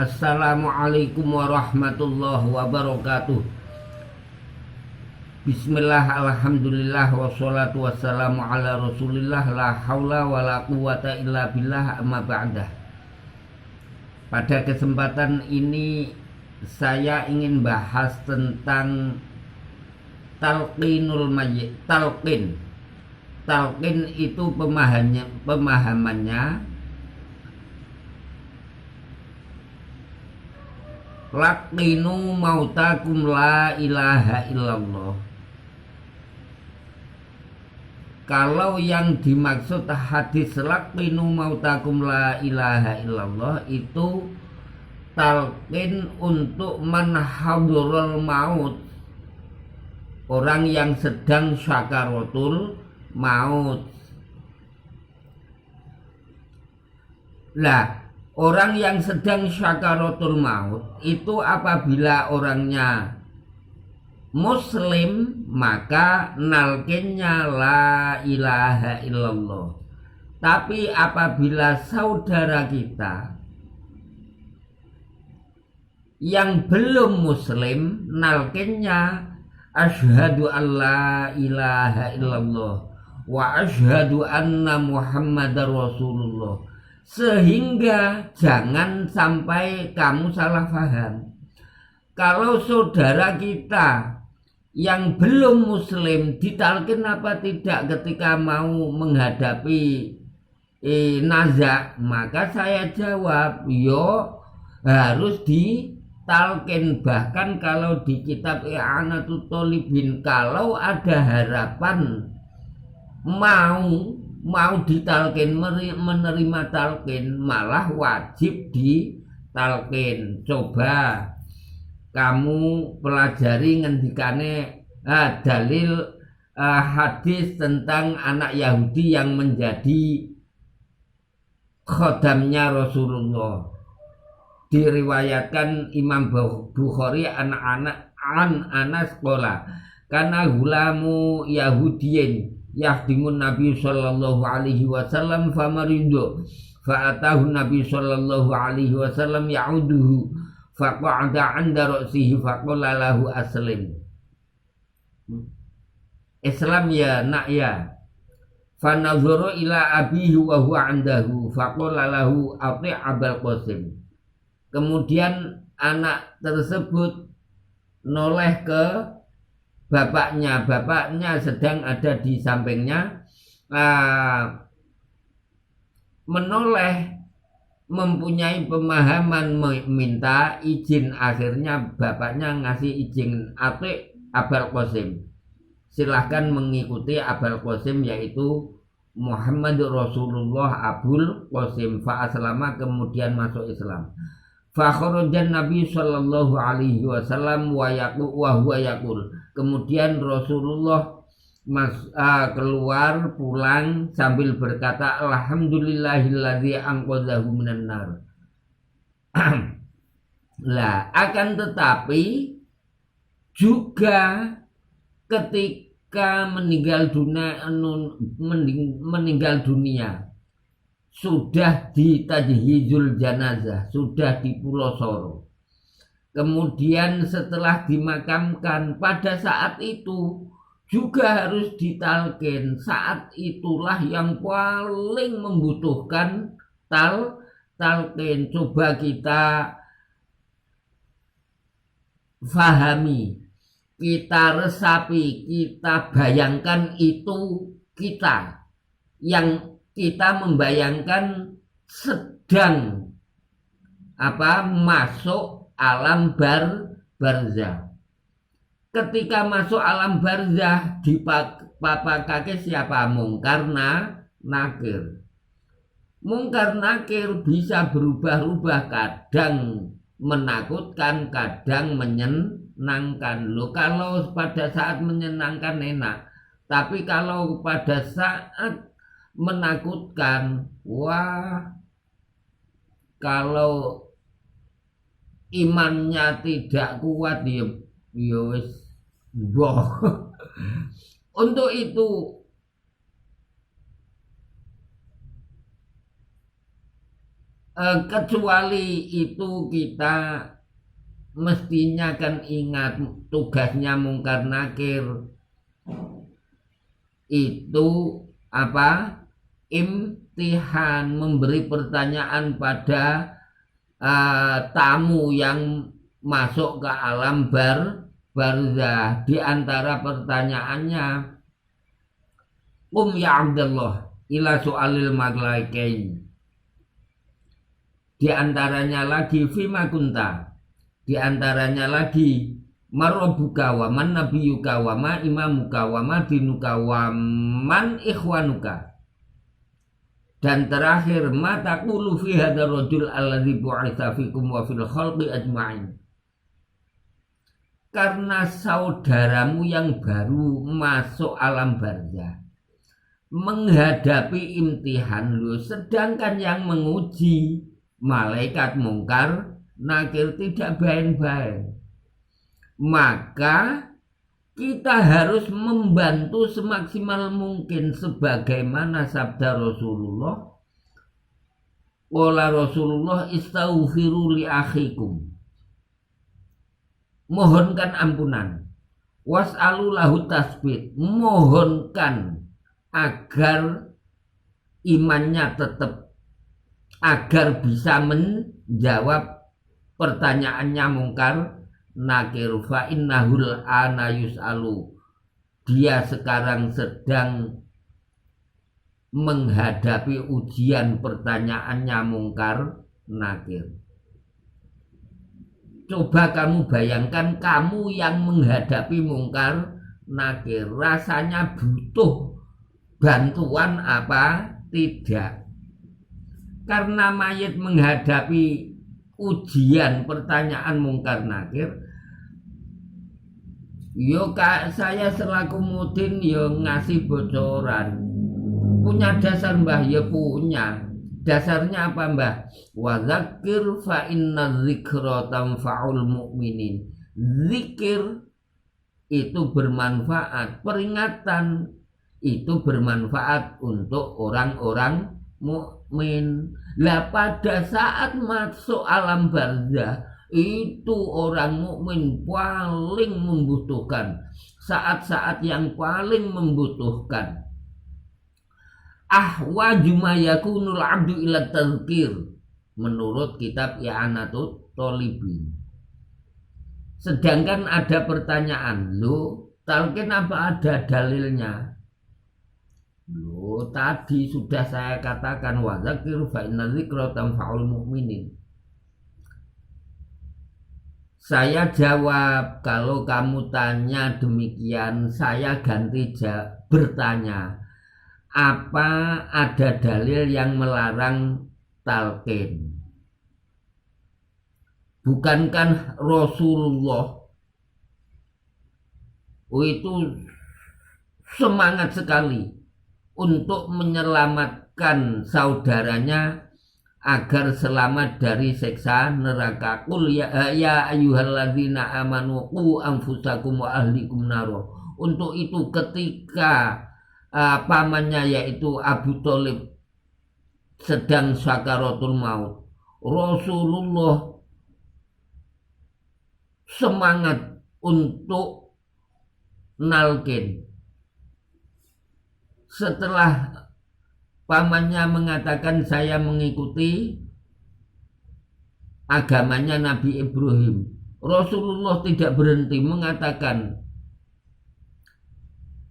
Assalamualaikum warahmatullahi wabarakatuh. Bismillah, alhamdulillah, wassalatu wassalamu ala rasulillah, la haula wa la quwata illa billah, amma ba'dah. Pada kesempatan ini saya ingin bahas tentang talqinul mayyit. Talqin itu pemahamannya laqinu mautakum la ilaha illallah. Kalau yang dimaksud hadis laqinu mautakum la ilaha illallah itu talqin untuk man hadurul maut, orang yang sedang sakaratul maut. Lah, orang yang sedang sakaratul maut itu apabila orangnya muslim maka nalkinnya la ilaha illallah. Tapi apabila saudara kita yang belum muslim nalkinnya asyhadu an la ilaha illallah wa asyhadu anna muhammadar rasulullah. Sehingga jangan sampai kamu salah paham. Kalau saudara kita yang belum muslim ditalkin apa tidak ketika mau menghadapi nazak, maka saya jawab yo harus ditalkin. Bahkan kalau di kitab I'anatul Thalibin, kalau ada harapan mau ditalkin, menerima talqin, malah wajib ditalqin. Coba kamu pelajari ngendikane dalil hadis tentang anak Yahudi yang menjadi khodamnya Rasulullah. Diriwayatkan Imam Bukhari an Anas qala kana gulamu Yahudiyin yahdimun Nabi sallallahu alaihi wasallam famarindo fa'atahu Nabi sallallahu alaihi wasallam ya'uduhu faqa'ada 'inda ra'sihi faqala lahu aslim. Islam ya nak ya. Fanazuru ila abihi wa huwa 'indahu faqala lahu ati' Abul Qasim. Kemudian anak tersebut noleh ke bapaknya sedang ada di sampingnya, menoleh, mempunyai pemahaman minta izin. Akhirnya bapaknya ngasih izin Atik Abul Qasim, silahkan mengikuti Abul Qasim, yaitu Muhammad Rasulullah Abul Qasim. Fa aslama, kemudian masuk Islam. Fa kharajan Nabi sallallahu alaihi wasallam wa huwa yaqul. Kemudian Rasulullah keluar pulang sambil berkata alhamdulillahilladzi anqadhahu minan nar. Lah, akan tetapi juga ketika meninggal dunia sudah di tajhizul janazah, sudah di Pulau Soro. Kemudian setelah dimakamkan, pada saat itu juga harus ditalqin. Saat itulah yang paling membutuhkan talqin. Coba kita fahami, kita resapi, kita bayangkan itu kita yang kita membayangkan sedang masuk alam barzah. Ketika masuk alam barzah di papa kaki siapa? Mungkar nakir. Mungkar nakir bisa berubah-ubah, kadang menakutkan, kadang menyenangkan. Loh, kalau pada saat menyenangkan enak, tapi kalau pada saat menakutkan, wah, kalau imannya tidak kuat ya wis boh. Untuk itu Kecuali itu kita mestinya kan ingat tugasnya mungkar nakir itu apa? Imtihan, memberi pertanyaan pada tamu yang masuk ke alam barzah. Di antara pertanyaannya, ya Abdullah ila soalil maglaikain. Di antaranya lagi fima kunta. Di antaranya lagi marobuka wa man nabiyuka wa ma imamuka wa ma dinuka wa man ikhwanuka. Dan terakhir, ma taqulu fi hadzal rajul alladzi bu'itsa fikum wa fil khalqi ajma'in. Karena saudaramu yang baru masuk alam barzah menghadapi imtihan lu, sedangkan yang menguji malaikat mungkar nakir tidak baik-baik. Maka kita harus membantu semaksimal mungkin sebagaimana sabda Rasulullah. Qala Rasulullah istaghfiru li akhikum. Mohonkan ampunan. Was'alu lahu tasbit. Mohonkan agar imannya tetap, agar bisa menjawab pertanyaannya mungkar nakir. Fa innahul ana yus'alu. Dia sekarang sedang menghadapi ujian pertanyaannya mungkar nakir. Coba kamu bayangkan kamu yang menghadapi mungkar nakir, rasanya butuh bantuan apa tidak? Karena mayit menghadapi ujian pertanyaan mungkar nakir, yo saya selaku mudin yo ngasih bocoran. Punya dasar mbah? Ya punya. Dasarnya apa mbah? Wa dzakir fa inna dzikra tanfa'ul mu'minin. Zikir itu bermanfaat, peringatan itu bermanfaat untuk orang-orang mukmin. Lah pada saat masuk alam barzah itu orang mukmin paling membutuhkan, saat-saat yang paling membutuhkan. Ahwaju ma yakunul abdu ila tazkir menurut kitab I'anatul Thalibin. Sedangkan ada pertanyaan, lo talqin apa ada dalilnya? Lo tadi sudah saya katakan wa dzakir fa inna dzikra tanfa'ul mu'minin. Saya jawab, kalau kamu tanya demikian, saya ganti bertanya. Apa ada dalil yang melarang talqin? Bukankah Rasulullah itu semangat sekali untuk menyelamatkan saudaranya agar selamat dari siksa neraka. Qul ya ayyuhalladzina amanu qu anfusakum wa ahlikum naro. Untuk itu ketika pamannya yaitu Abu Thalib sedang sakaratul maut, Rasulullah semangat untuk nalkin. Setelah pamannya mengatakan saya mengikuti agamanya Nabi Ibrahim, Rasulullah tidak berhenti mengatakan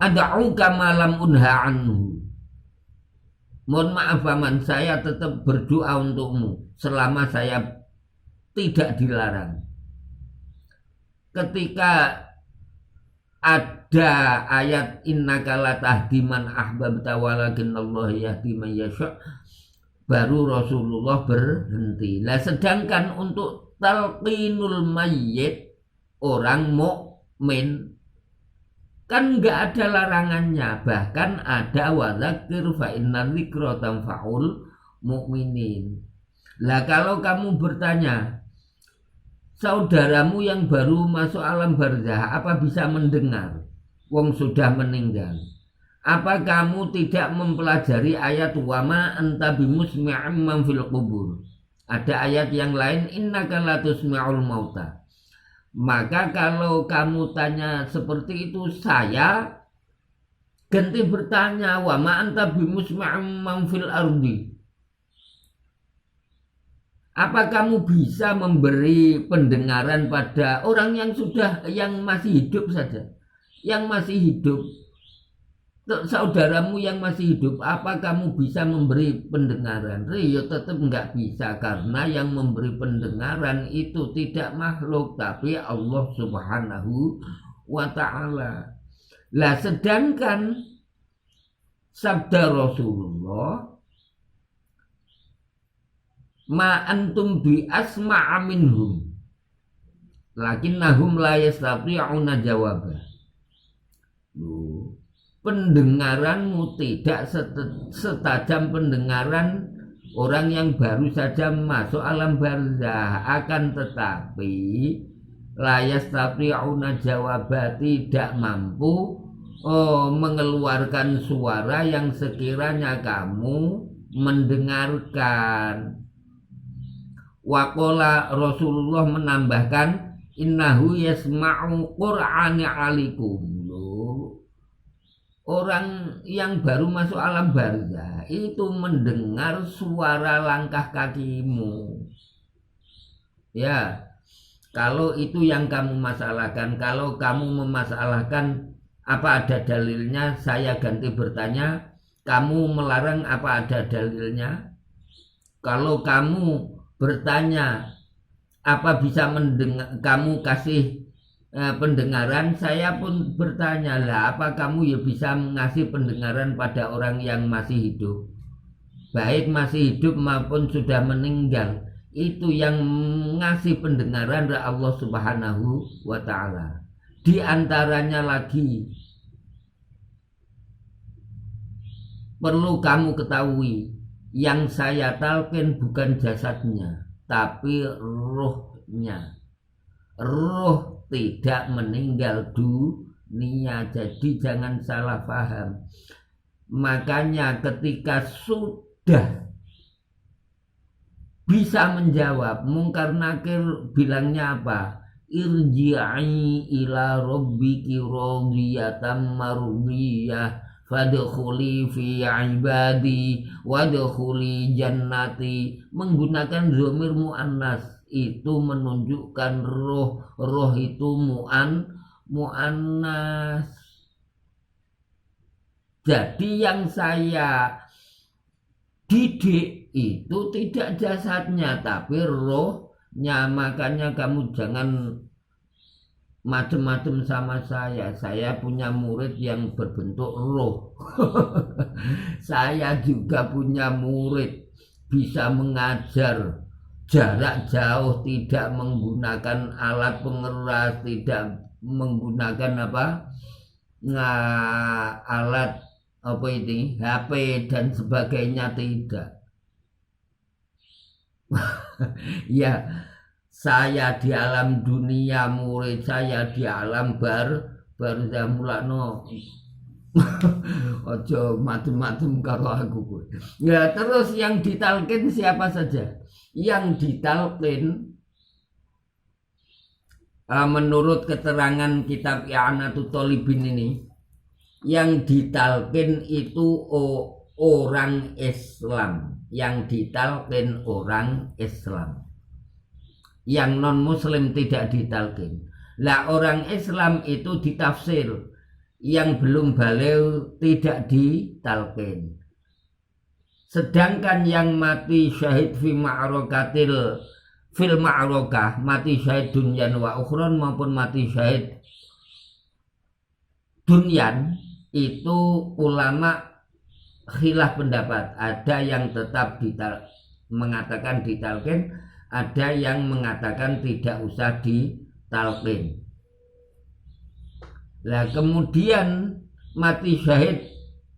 ad'uka malam unha anhu. Mohon maaf paman, saya tetap berdoa untukmu selama saya tidak dilarang. Ketika ada ayat innaka la tahdi man ahbabta walakinnallaha yahdi man yasha, baru Rasulullah berhenti. Lah sedangkan untuk talqinul mayyit orang mukmin kan enggak ada larangannya, bahkan ada wa dzakir fa inna dzikra tanfa'ul mu'minin. Lah kalau kamu bertanya, saudaramu yang baru masuk alam barzah apa bisa mendengar? Wong sudah meninggal. Apa kamu tidak mempelajari ayat wa ma anta bimusmi'im man fil qubur? Ada ayat yang lain, innaka la tusmi'ul mauta. Maka kalau kamu tanya seperti itu, saya ganti bertanya, wa ma anta bimusmi'im man fil ardi. Apa kamu bisa memberi pendengaran pada orang yang masih hidup saja, yang masih hidup, saudaramu yang masih hidup, apa kamu bisa memberi pendengaran? Ya tetap nggak bisa, karena yang memberi pendengaran itu tidak makhluk, tapi Allah Subhanahu wa Ta'ala. Lah sedangkan sabda Rasulullah, ma antum bi asma'a minhum lakinnahum la yastati'una jawaba. Pendengaranmu tidak setajam pendengaran orang yang baru saja masuk alam barzah, akan tetapi la yastati'una jawaba, tidak mampu mengeluarkan suara yang sekiranya kamu mendengarkan. Waqala Rasulullah menambahkan, innahu yasma'u qur'ani alikum. Orang yang baru masuk alam barzah itu mendengar suara langkah kakimu. Ya, kalau itu yang kamu masalahkan. Kalau kamu memasalahkan apa ada dalilnya, saya ganti bertanya, kamu melarang apa ada dalilnya? Kalau kamu bertanya apa bisa mendengar, kamu kasih pendengaran, saya pun bertanya, lah apa kamu ya bisa mengasih pendengaran pada orang yang masih hidup, baik masih hidup maupun sudah meninggal. Itu yang ngasih pendengaran adalah Allah Subhanahu wa Ta'ala. Di antaranya lagi perlu kamu ketahui, yang saya talqin bukan jasadnya, tapi rohnya. Roh tidak meninggal dunia, jadi jangan salah paham. Makanya ketika sudah bisa menjawab, Mungkar Nakir bilangnya apa? Irji'i ila rabbiki radiyatan mardiyah fadkhuli fi ibadi wadkhuli jannati. Menggunakan dhamir muannas itu menunjukkan roh itu muannas. Jadi yang saya didik itu tidak jasadnya tapi rohnya. Makanya kamu jangan macam-macam sama saya. Saya punya murid yang berbentuk roh. Saya juga punya murid bisa mengajar jarak jauh, tidak menggunakan alat pengeras, tidak menggunakan alat ini HP dan sebagainya, tidak. Ya, saya di alam dunia, murid saya di alam barzah. Mulakno ojo macem-macem karo aku. Ya, terus yang ditalkin siapa saja? Yang ditalkin menurut keterangan kitab I'anatul Thalibin ini, yang ditalkin itu orang Islam. Yang ditalkin orang Islam. Yang non muslim tidak ditalkin. Lah orang Islam itu ditafsir, yang belum balik tidak ditalkin. Sedangkan yang mati syahid fil ma'rokah, mati syahid dunyan wa ukhron maupun mati syahid dunyan, itu ulama khilaf pendapat. Ada yang tetap mengatakan ditalkin, ada yang mengatakan tidak usah ditalkin. Lah kemudian mati syahid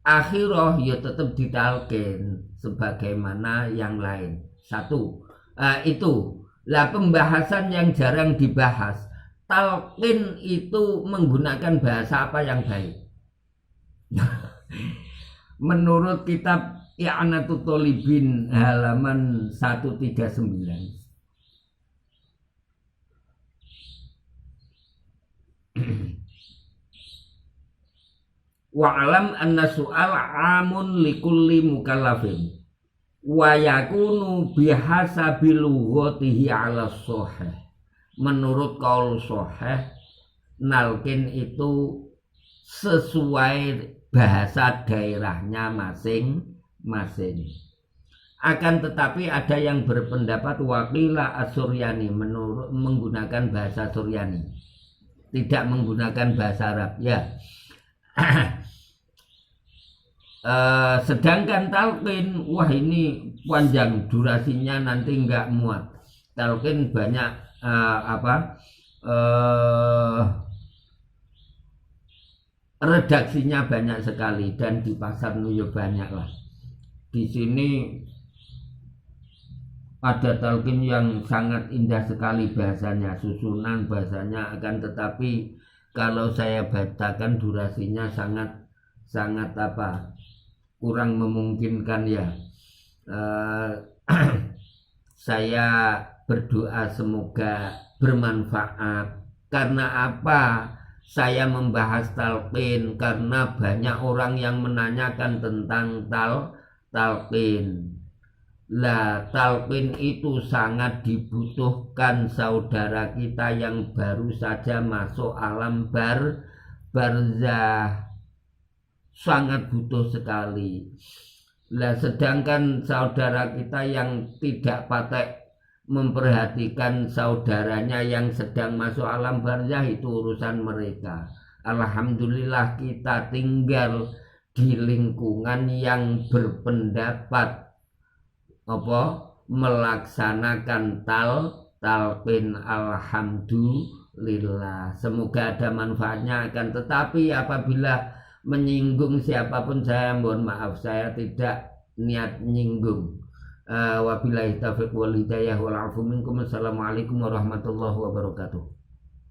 akhirah ya tetap ditalkin sebagaimana yang lain. Satu, itu lah pembahasan yang jarang dibahas. Talqin itu menggunakan bahasa apa yang baik? Menurut kitab I'anatut Thalibin halaman 139. Wa'lam anna su'al amun likulli mukallafin wa yakunu bihasabi lughatihi 'ala shahih. Menurut qaul shahih, nalkin itu sesuai bahasa daerahnya masing-masing. Akan tetapi ada yang berpendapat waqila as-Suryani menggunakan bahasa Suryani, tidak menggunakan bahasa Arab ya. Sedangkan talqin, wah ini panjang durasinya, nanti nggak muat. Talqin banyak redaksinya banyak sekali, dan di pasar Nuyo banyak lah. Di sini ada talqin yang sangat indah sekali bahasanya, susunan bahasanya, akan tetapi kalau saya bacakan durasinya sangat kurang memungkinkan ya. Saya berdoa semoga bermanfaat. Karena apa saya membahas talqin? Karena banyak orang yang menanyakan tentang talqin. Lah, talqin itu sangat dibutuhkan saudara kita yang baru saja masuk alam barzah. Sangat butuh sekali. Lah, sedangkan saudara kita yang tidak patek memperhatikan saudaranya yang sedang masuk alam barzah, itu urusan mereka. Alhamdulillah kita tinggal di lingkungan yang berpendapat melaksanakan talqin. Alhamdulillah, semoga ada manfaatnya. Akan tetapi apabila menyinggung siapapun, saya mohon maaf, saya tidak niat nyinggung. Wabillahi taufiq wal hidayah wal afu minkum. Assalamualaikum warahmatullahi wabarakatuh.